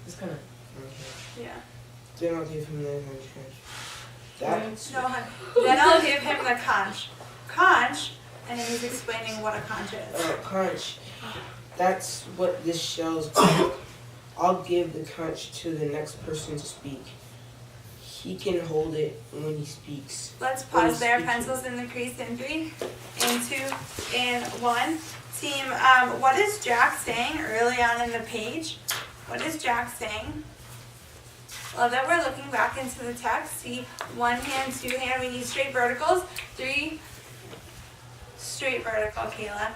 It's kind of... Yeah. Then I'll give him the conch. That's... No, honey. Then I'll give him the conch. Conch, and then he's explaining what a conch is. Conch. That's what this shell's about. I'll give the conch to the next person to speak. He can hold it when he speaks. Let's pause there. Pencils in the crease in 3, in 2, in 1. Team, what is Jack saying early on in the page? What is Jack saying? Well, then we're looking back into the text. See, 1 hand, 2 hand. We need straight verticals. 3, straight vertical, Kayla.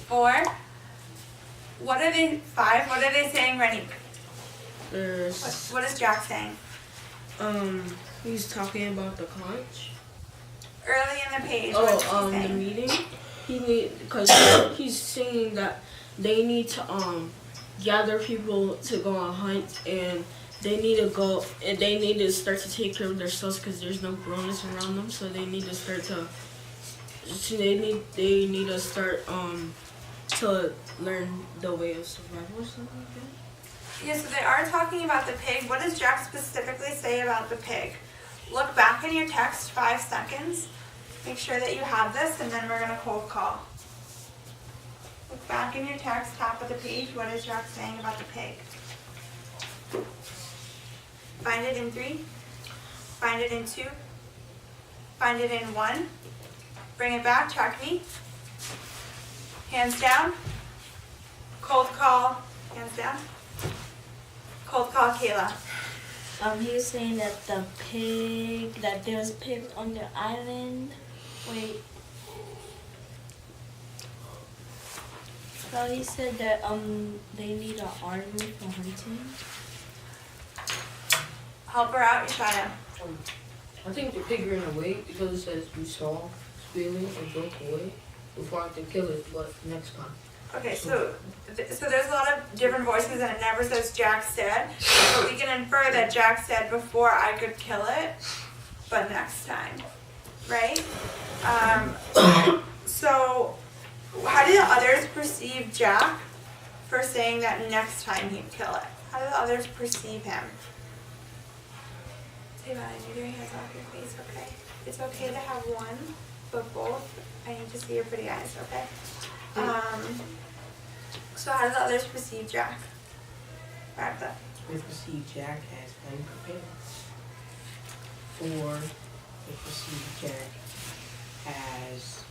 4. What are they? 5. What are they saying, Rennie? What is Jack saying? He's talking about the conch. Early in the page. The meeting. Because he's saying that they need to gather people to go on hunts, and they need to go and they need to start to take care of themselves because there's no grown-ups around them. So they need to start to. They need to start to learn the way of survival or something like that. Yeah, so they are talking about the pig. What does Jack specifically say about the pig? Look back in your text 5 seconds. Make sure that you have this, and then we're going to cold call. Look back in your text, top of the page. What is Jack saying about the pig? Find it in 3. Find it in 2. Find it in 1. Bring it back, check me. Hands down. Cold call, hands down. Cold call, Kayla. He was saying that that there's a pig on the island. Wait. So he said that they need an army for hunting. Help her out, Yeshaya. I think the pig ran away because it says you saw squealing and broke away before I could kill it, but next time. Okay, so there's a lot of different voices and it never says Jack said, but we can infer that Jack said before I could kill it, but next time, right? So how do the others perceive Jack for saying that next time he'd kill it? How do the others perceive him? Say that, I need your hands off your face, okay? It's okay to have one, but both. I need to see your pretty eyes, okay? So how do the others perceive Jack? Martha. They perceive Jack as unprepared. 4, they perceive Jack as,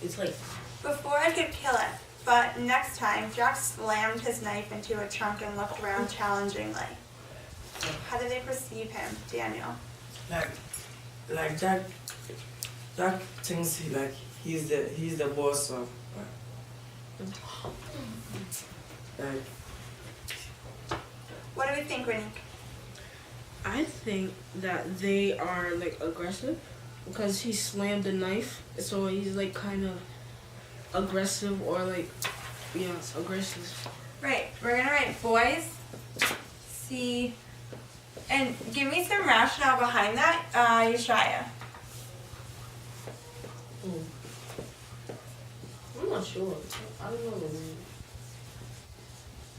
it's like... Before I could kill it, but next time, Jack slammed his knife into a trunk and looked around challengingly. How do they perceive him, Daniel? Like Jack thinks he's the boss of like. What do we think, Renique? I think that they are like aggressive because he slammed the knife, so he's like kind of aggressive or like, yeah, aggressive. Right, we're gonna write boys, see, and give me some rationale behind that, Yeshaya. I'm not sure. I don't know the name.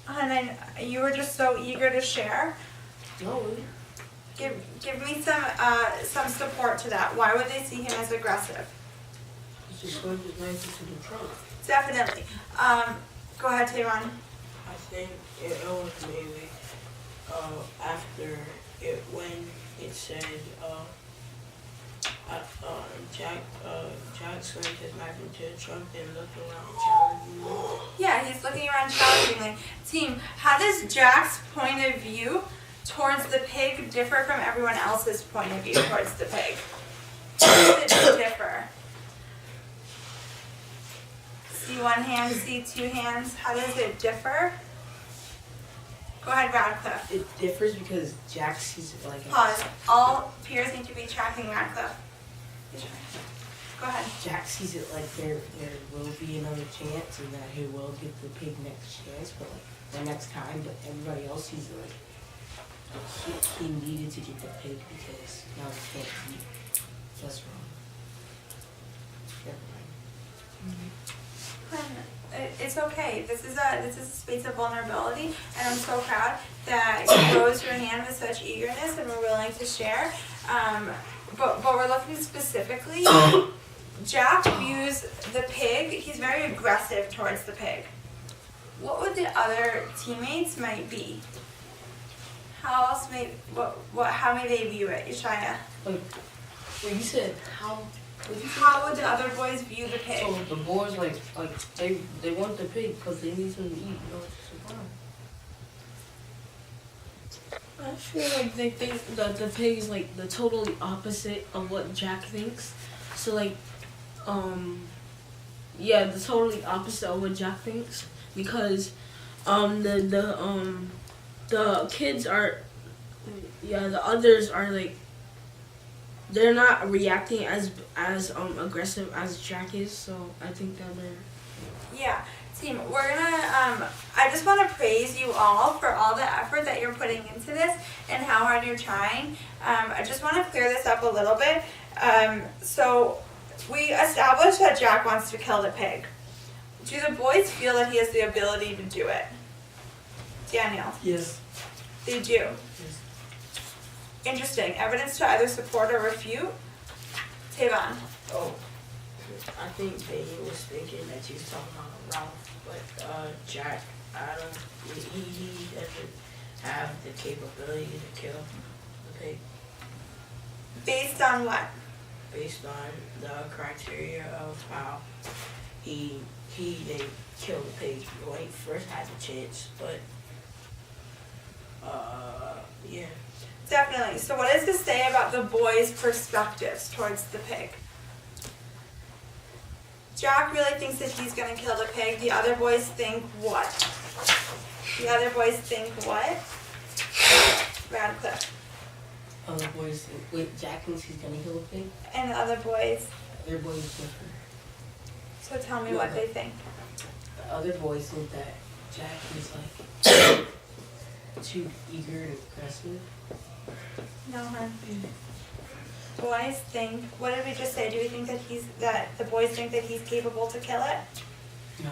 And then you were just so eager to share. No. Give me some support to that. Why would they see him as aggressive? It's just slammed his knife into the trunk. Definitely. Go ahead, Tayron. I think it was maybe after it when it said Jack slammed his knife into the trunk and looked around challengingly. Yeah, he's looking around challengingly. Team, how does Jack's point of view towards the pig differ from everyone else's point of view towards the pig? How does it differ? See 1 hand, see 2 hands. How does it differ? Go ahead, Radcliffe. It differs because Jack sees it like... Pause. All peers need to be tracking Radcliffe. Go ahead. Jack sees it like there will be another chance and that he will get the pig next chance, but like the next time, but everybody else sees it like he needed to get the pig because now he can't eat. That's wrong. Never mind. It's it's okay. This is a space of vulnerability, and I'm so proud that you rose your hand with such eagerness and were willing to share. But we're looking specifically. Jack views the pig. He's very aggressive towards the pig. What would the other teammates might be? How else may how may they view it, Yeshaya? Like, you said how? How would the other boys view the pig? So the boys like they want the pig because they need something to eat, you know, to survive. I feel like they think that the pig is like the totally opposite of what Jack thinks. So like, yeah, the totally opposite of what Jack thinks, because the kids are, yeah, the others are like, they're not reacting as aggressive as Jack is. So I think that they're. Yeah, team, we're gonna, I just want to praise you all for all the effort that you're putting into this and how hard you're trying. I just want to clear this up a little bit. So we established that Jack wants to kill the pig. Do the boys feel that he has the ability to do it? Daniel? Yes. They do. Yes. Interesting. Evidence to either support or refute? Tavon? Oh, I think Baby was thinking that you was talking about Ralph, but Jack, I don't. He doesn't have the capability to kill the pig Based on what? based on the criteria of how they killed the pig when he first had the chance, but yeah. Definitely. So what does this say about the boys' perspectives towards the pig? Jack really thinks that he's going to kill the pig. The other boys think what? The other boys think what? Radcliffe. Other boys think, wait, Jack thinks he's gonna kill a pig? And the other boys. Other boys different. So tell me what they think. The other boys think that Jack is like too eager and aggressive. No, hon. Boys think, what did we just say? Do we think that the boys think that he's capable to kill it? No.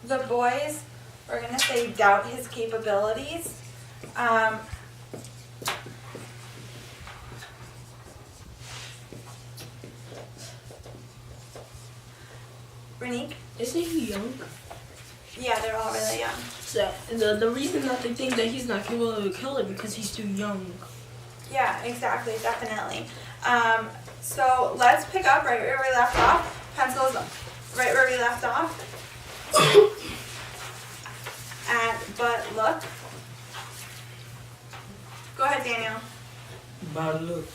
The boys, we're going to say, doubt his capabilities. Renique? Isn't he young? Yeah, they're all really young. So the reason that they think that he's not capable to kill it because he's too young. Yeah, exactly, definitely. So let's pick up right where we left off. Pencils right where we left off. But look. Go ahead, Daniel. But look,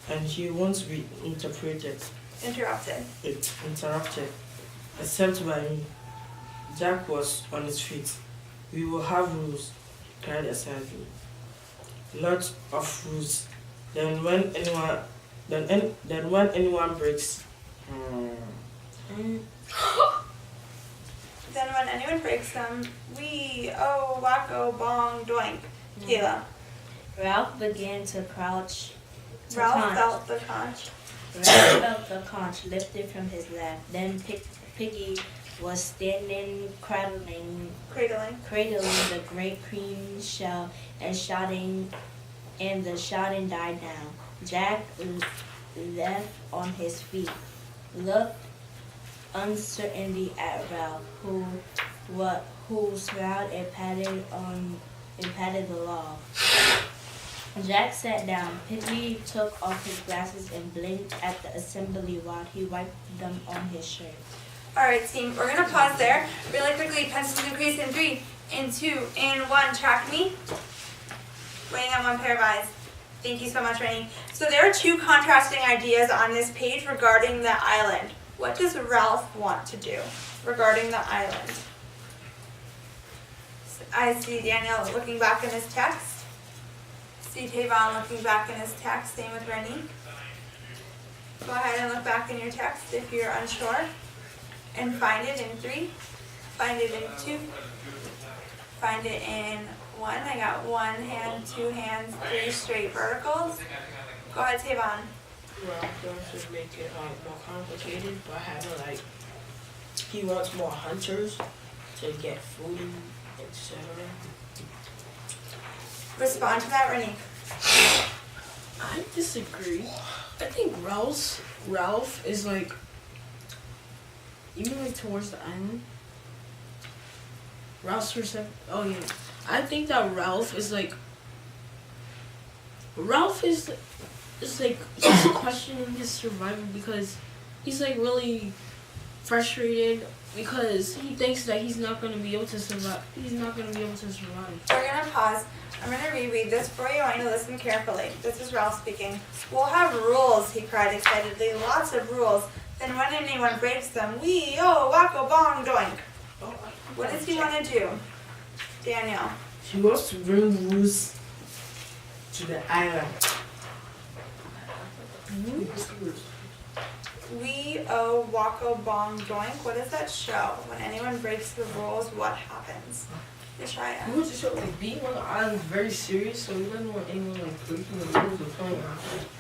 and he won't be interrupted, except by me. Jack was on his feet. We will have rules, cried assembly. Lots of rules. Then when anyone breaks, Then when anyone breaks them, wacko, bong, doink. Kayla. Ralph began to crouch. Ralph felt the conch. Ralph felt the conch lifted from his lap. Then Piggy was standing cradling the great cream shell and shouting, and the shouting died down. Jack left on his feet, looked uncertainly at Ralph, who smiled and patted the log. Jack sat down. Piggy took off his glasses and blinked at the assembly while he wiped them on his shirt. All right, team, we're going to pause there. Really quickly, pencils increase in 3, in 2, in 1. Track me. Waiting on one pair of eyes. Thank you so much, Rainey. So there are two contrasting ideas on this page regarding the island. What does Ralph want to do regarding the island? I see Daniel looking back in his text. See Tavon looking back in his text. Same with Rainey. Go ahead and look back in your text if you're unsure. And find it in 3. Find it in 2. Find it in 1. I got 1 hand, 2 hands, 3 straight verticals. Go ahead, Tavon. Ralph wants to make it more complicated by having like he wants more hunters to get food, etc. Respond to that, Renee. I disagree. I think Ralph is like, you mean like towards the island? Ralph's perception. Oh yeah, I think that Ralph is like he's questioning his survival because he's like really frustrated because he thinks that he's not gonna be able to survive. He's not gonna be able to survive. We're gonna pause. I'm gonna reread this for you. I want you to listen carefully. This is Ralph speaking. We'll have rules, he cried excitedly. Lots of rules. Then when anyone breaks them, wacko bong doink. What does he want to do? Daniel. He wants to bring rules to the island. Wacko bong doink. What does that show? When anyone breaks the rules, what happens? Yeshaya. We want to show like being on the island is very serious, so we don't want anyone like breaking the rules or playing around.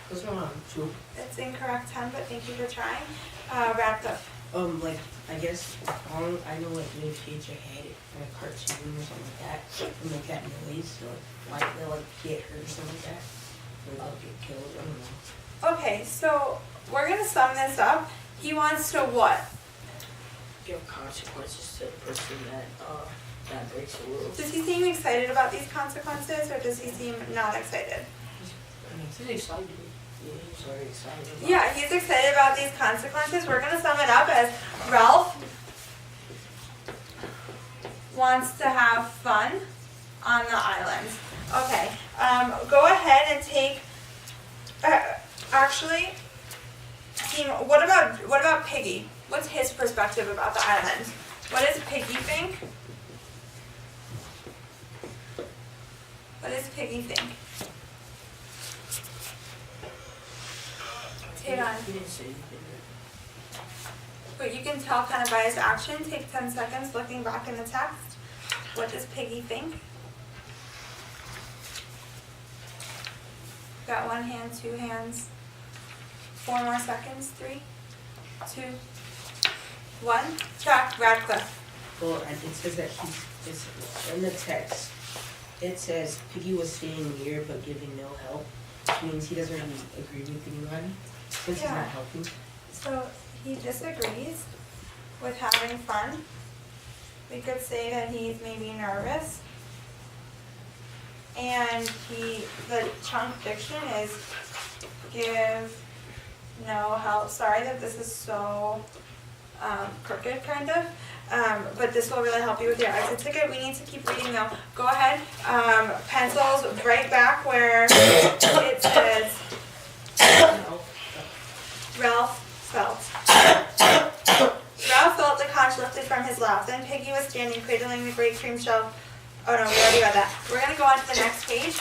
That's not true. That's incorrect, Tom, but thank you for trying. Radcliffe. Like, I guess, I know, like, they shades your head in a cartoon or something like that, and make that noise, so, like, they'll, like, get hurt or something like that, or they'll get killed, I don't know. Okay, so we're gonna sum this up. He wants to what? Give consequences to the person that breaks the rules. Does he seem excited about these consequences, or does he seem not excited? He's excited. Yeah, he's very excited. About Yeah, he's excited about these consequences. We're gonna sum it up as Ralph wants to have fun on the island. Okay, go ahead and take, actually, team, what about Piggy? What's his perspective about the island? What does Piggy think? What does Piggy think? Take on. He didn't say anything. But you can tell kind of by his action. Take 10 seconds looking back in the text. What does Piggy think? Got 1 hand, 2 hands. 4 more seconds. 3, 2, 1. Check. Radcliffe. Well, it says that it's in the text, it says Piggy was staying near but giving no help, which means he doesn't really agree with anybody, since he's not helping. So he disagrees with having fun. We could say that he's maybe nervous. And the chunk diction is give no help. Sorry that this is so crooked kind of, but this will really help you with your exit ticket. We need to keep reading though. Go ahead, pencils right back where it says Ralph felt. Ralph felt the conch lifted from his lap. Then Piggy was standing cradling the great cream shell. Oh no, we already read that. We're gonna go on to the next page.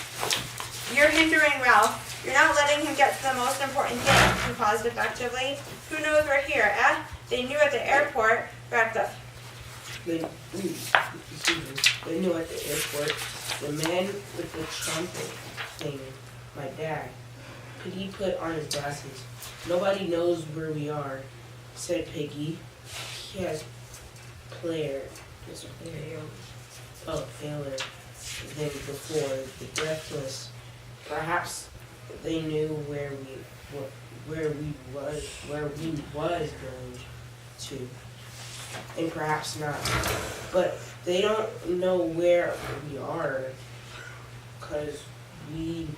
You're hindering Ralph. You're not letting him get to the most important thing. He paused effectively. Who knows we're here, eh? They knew at the airport. Radcliffe. They knew at the airport, the man with the trumpet thing, my dad, Piggy put on his glasses. Nobody knows where we are, said Piggy. He has Failure than before, the breathless. Perhaps they knew where we was going to, and perhaps not. But they don't know where we are, 'cause we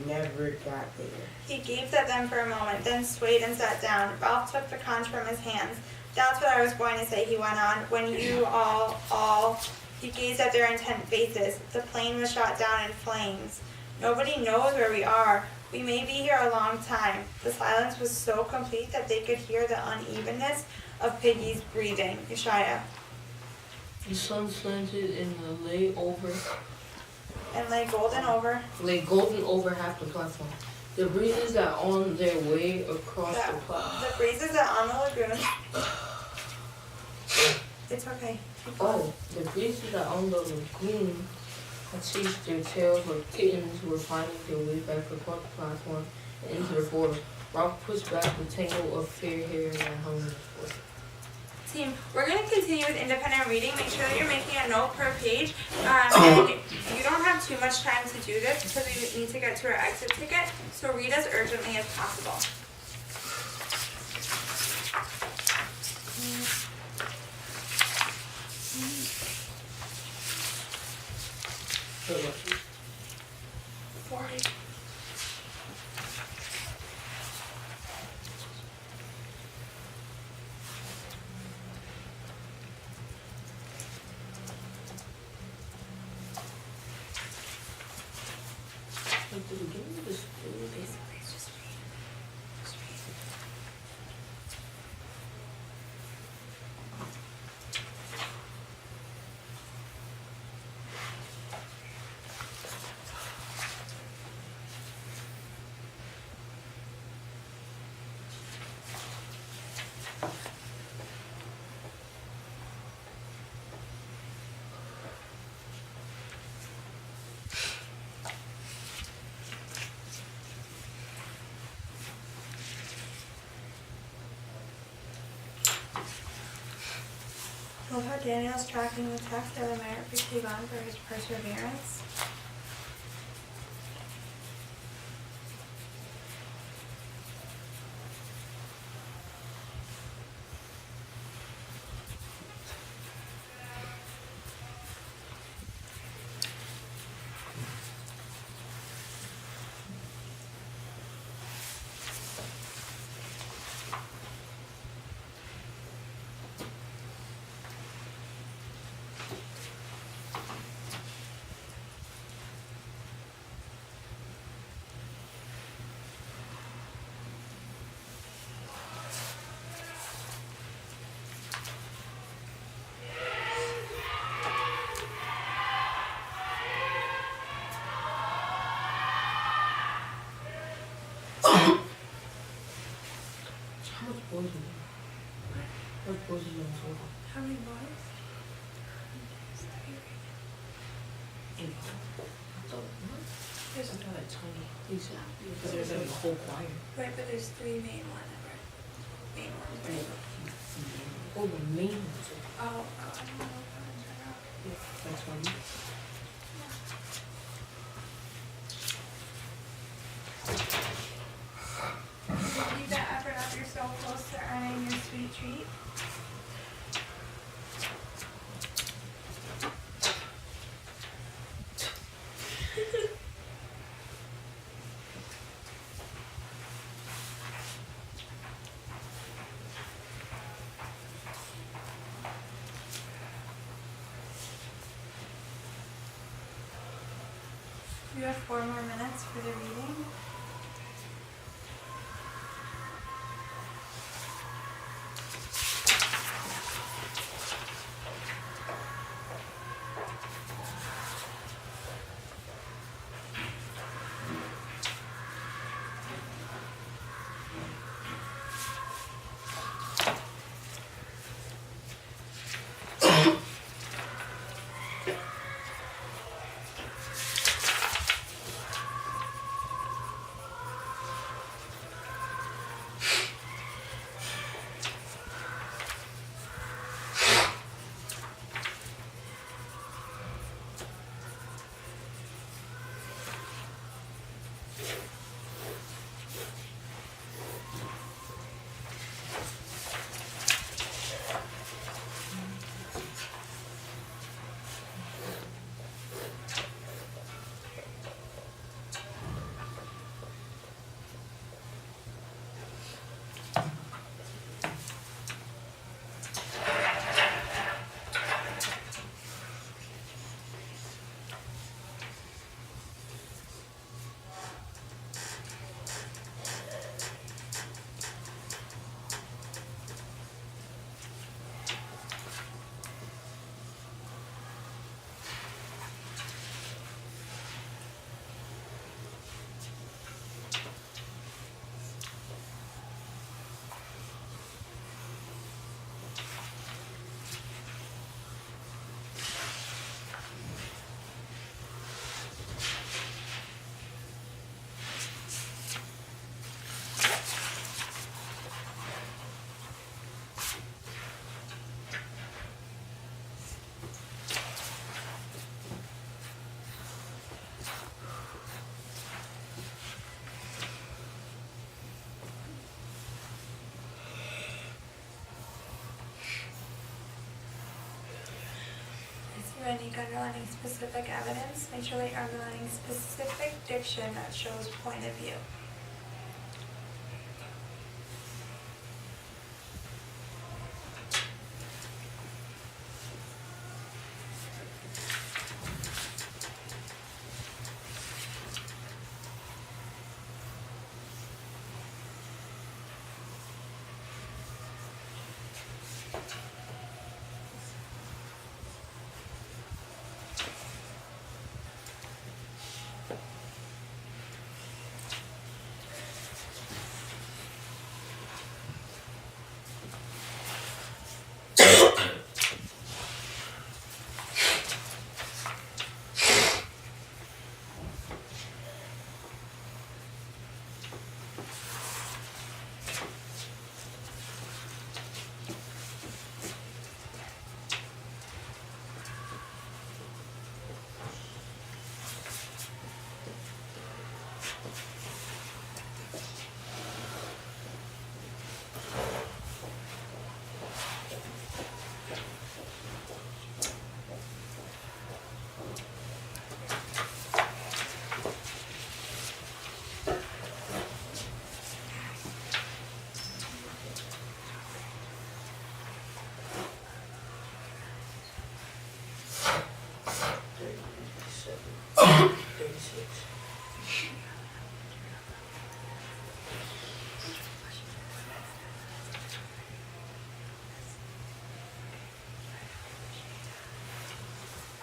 never got there. He gaped at them for a moment, then swayed and sat down. Ralph took the conch from his hands. That's what I was going to say, he went on. When you all, he gazed at their intent faces. The plane was shot down in flames. Nobody knows where we are. We may be here a long time. The silence was so complete that they could hear the unevenness of Piggy's breathing. Yeshaya. The sun slanted and lay golden over half the platform. The breezes that on their way across the platform. The breezes that on the lagoon. It's okay. Oh, the breezes that on the lagoon had chased their tails like kittens were finding their way back across the platform and into the forest. Ralph pushed back the tangle of fair hair that hung in his forehead. Team, we're going to continue with independent reading. Make sure that you're making a note per page. And you don't have too much time to do this because we need to get to our exit ticket. So read as urgently as possible. Good luck. 40. At the beginning of the story, Basically, it's just read. Just read. Love how Daniel's tracking the text of the merit for Cleveland for his perseverance. how much boys are there? How much boys is in total? How many boys? In all? I thought, what? There's, I thought like 20. Exactly. Because there's like a whole choir. right, but there's 3 main ones, right? Main ones, right? Oh, the main ones. Oh, I don't know if that one's right. Yeah, like 20. Keep that effort up, you're so close to earning your sweet treat. You have 4 more minutes for the reading. Unique underlining specific evidence. Make sure that you're underlining specific diction that shows point of view.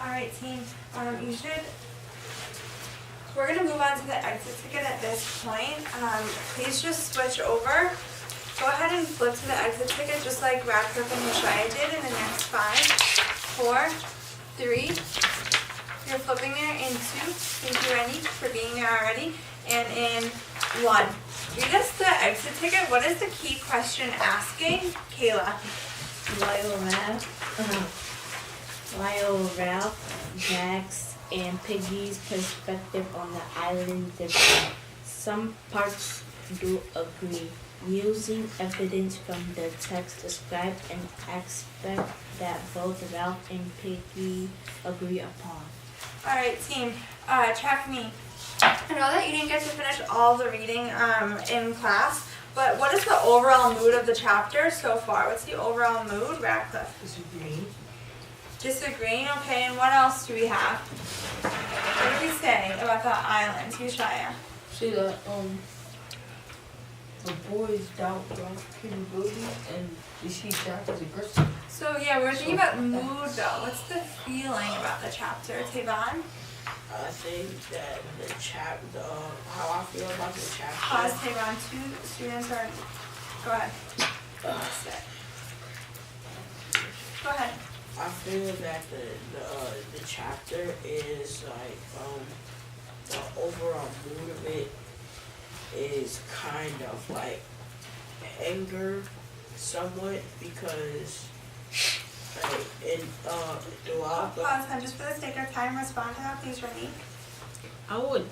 Alright team, we're going to move on to the exit ticket at this point. Please just switch over. Go ahead and flip to the exit ticket just like Radcliffe and Yeshaya did in the next 5, 4, 3. You're flipping there in 2. Thank you, Rennie, for being there already. And in 1. Read us the exit ticket. What is the key question asking? Kayla. While Ralph, Jack's, and Piggy's perspective on the island differ, some parts do agree. Using evidence from the text described an aspect that both Ralph and Piggy agree upon. Alright team, check me. I know that you didn't get to finish all the reading in class, but what is the overall mood of the chapter so far? What's the overall mood, Radcliffe? Disagreeing, okay, and what else do we have? What do we say about the island, Yeshaya? See that the boys doubt Ralph's capability and you see Jack as aggressive. So yeah, we're thinking about mood though. What's the feeling about the chapter, Tavon? I think that the chapter, how I feel about the chapter. Pause, Tavon. 2 students are. Go ahead. Go ahead. I feel that the chapter is like the overall mood of it is kind of like anger somewhat because like throughout Pause, and just for the sake of time, respond to that, please, Renee. I would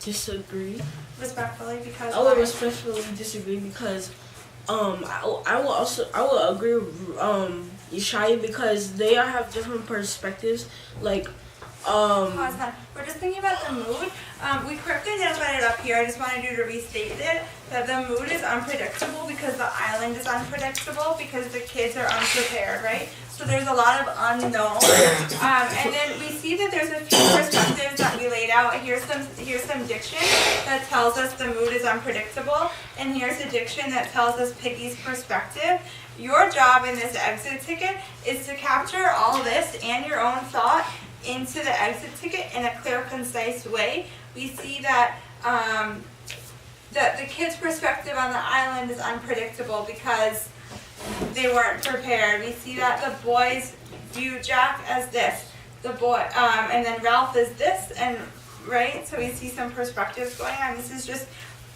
disagree. Respectfully, because I would respectfully disagree because I will agree with Yeshaya because they all have different perspectives. Like Pause, hon. We're just thinking about the mood. We correctly identified it up here. I just wanted you to restate it, that the mood is unpredictable because the island is unpredictable because the kids are unprepared, right? So there's a lot of unknown. And then we see that there's a few perspectives that we laid out. Here's some diction that tells us the mood is unpredictable. And here's a diction that tells us Piggy's perspective. Your job in this exit ticket is to capture all this and your own thought into the exit ticket in a clear, concise way. We see that that the kids' perspective on the island is unpredictable because they weren't prepared. We see that the boys view Jack as this, and then Ralph is this, and right. So we see some perspectives going on. This is just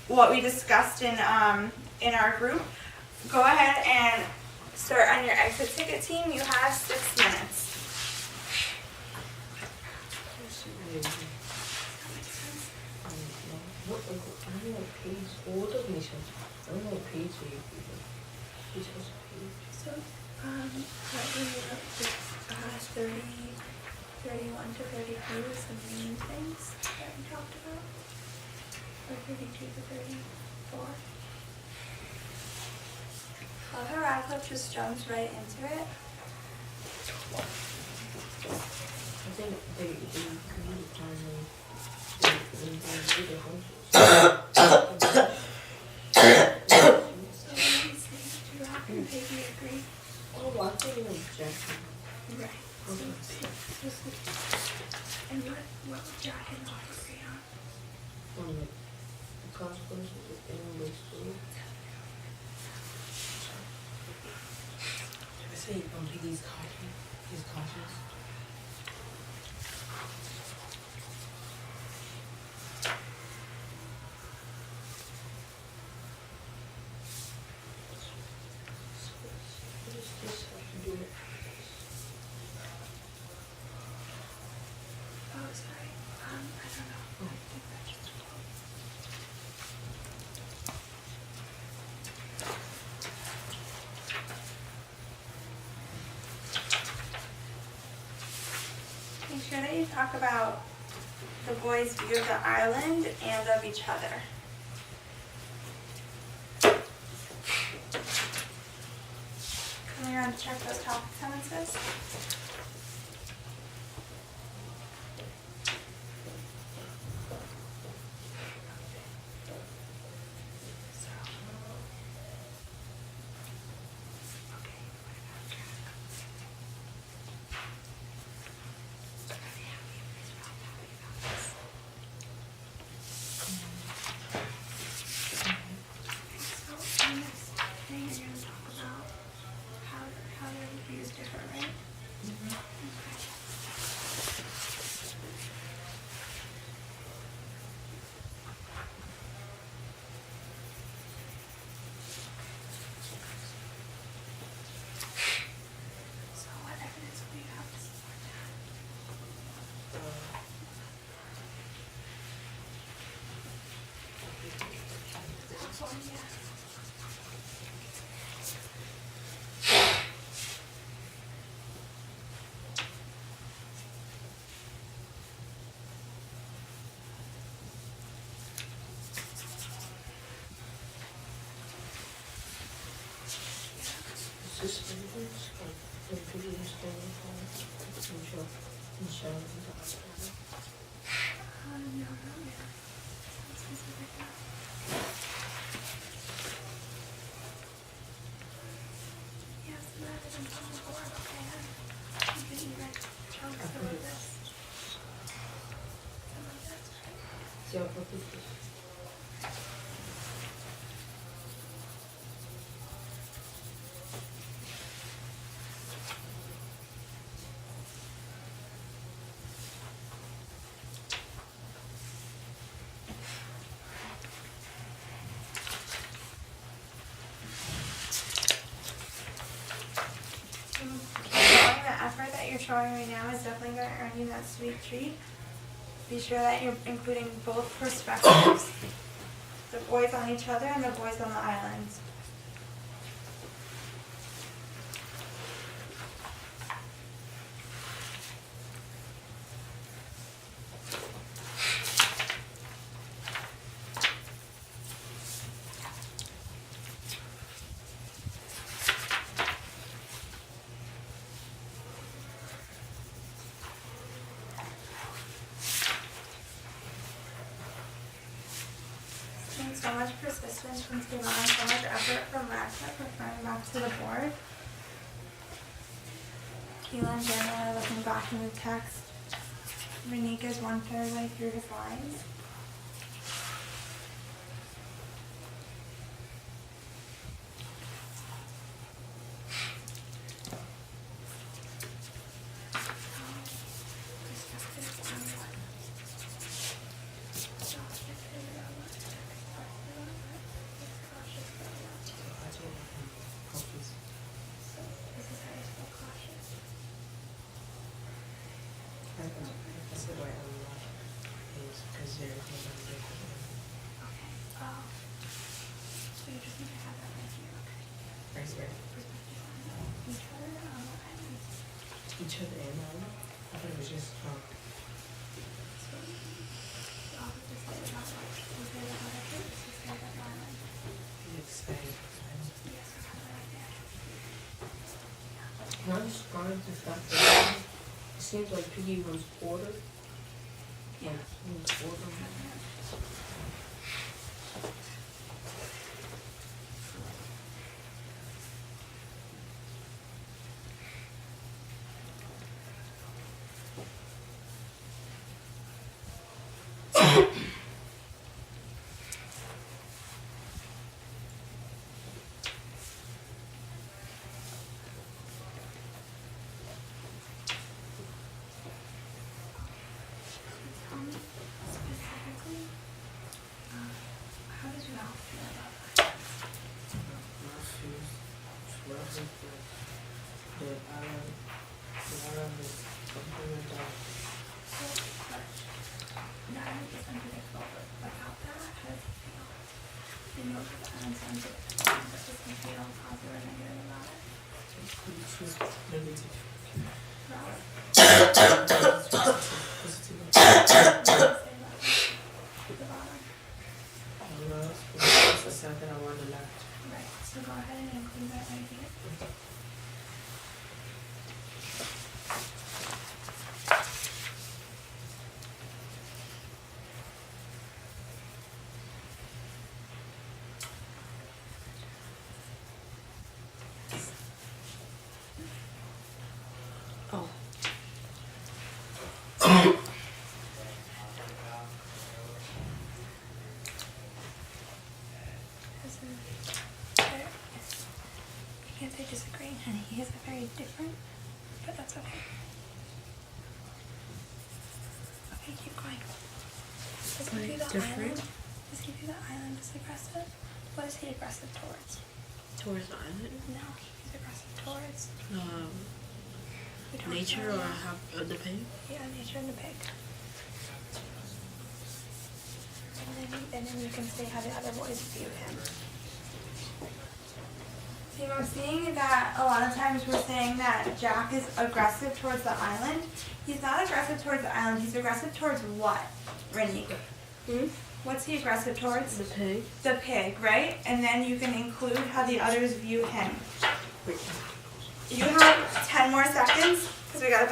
what we discussed in our group. Go ahead and start on your exit ticket, team. You have 6 minutes. I don't know what page. Well, what doesn't make sense? I don't know what page they use. So, let me up to 30, 32 is the main things that we talked about. Or 32 to 34. Love how Radcliffe just jumps right into it. I think they created time when they did their functions. So let me see. Do Rock and Piggy agree? Oh, well, I think it was Jackson. Right. And what would Jack and Rock agree on? On the consequences of animal school. I say Piggy's cautious. He's cautious. What does this have to do with? Oh, sorry. I don't know. I think that's just make sure that you talk about the boys' view of the island and of each other. Coming around to check those topic sentences. So in this thing, you're going to talk about how their views differ, right? Okay. So what evidence do you have to support that? This one, yeah. Is this evidence of the video standing for Michelle? No, yeah. That's specific now. Yes, the evidence on the board, okay, you can even chunk some of this. Some of this, right? Yeah, what is this? Showing the effort that you're showing right now is definitely going to earn you that sweet treat. Be sure that you're including both perspectives, the boys on each other and the boys on the islands. Seeing so much persistence from Tima and so much effort from Radcliffe referring back to the board. Keela and Daniel are looking back in the text. Renika is 1/3 way through his lines. That's the way I love is because everything I'm doing. Okay. Oh. So you just need to have that right here, okay? Right here. Perspective on each other on the islands. Each other and I thought it was just Can I describe the fact that it seems like Piggy runs order? Yeah. Runs order. Tell me specifically, how did you all feel about that? The island is completely down. So much. That is unpredictable, but without that, how does it feel? You know that the island's unpredictable, but does it feel positive or negative about it? It's pretty true. Negative. About it? Positive. What do you say about the bottom? That's a second I want to laugh. Right, so go ahead and include that right here. Oh. You can't say disagreeing, honey. He is a very different, but that's okay. Okay, keep going. Does he do the Different? island? Does he do the island as aggressive? What is he aggressive towards? Towards the island? No, he's aggressive towards. We don't Nature know or yet. the pig? Yeah, nature and the pig. And then you can say how the other boys view him. See, I'm seeing that a lot of times we're saying that Jack is aggressive towards the island. He's not aggressive towards the island. He's aggressive towards what, Renika? What's he aggressive towards? The pig. The pig, right? And then you can include how the others view him. You have 10 more seconds because we got to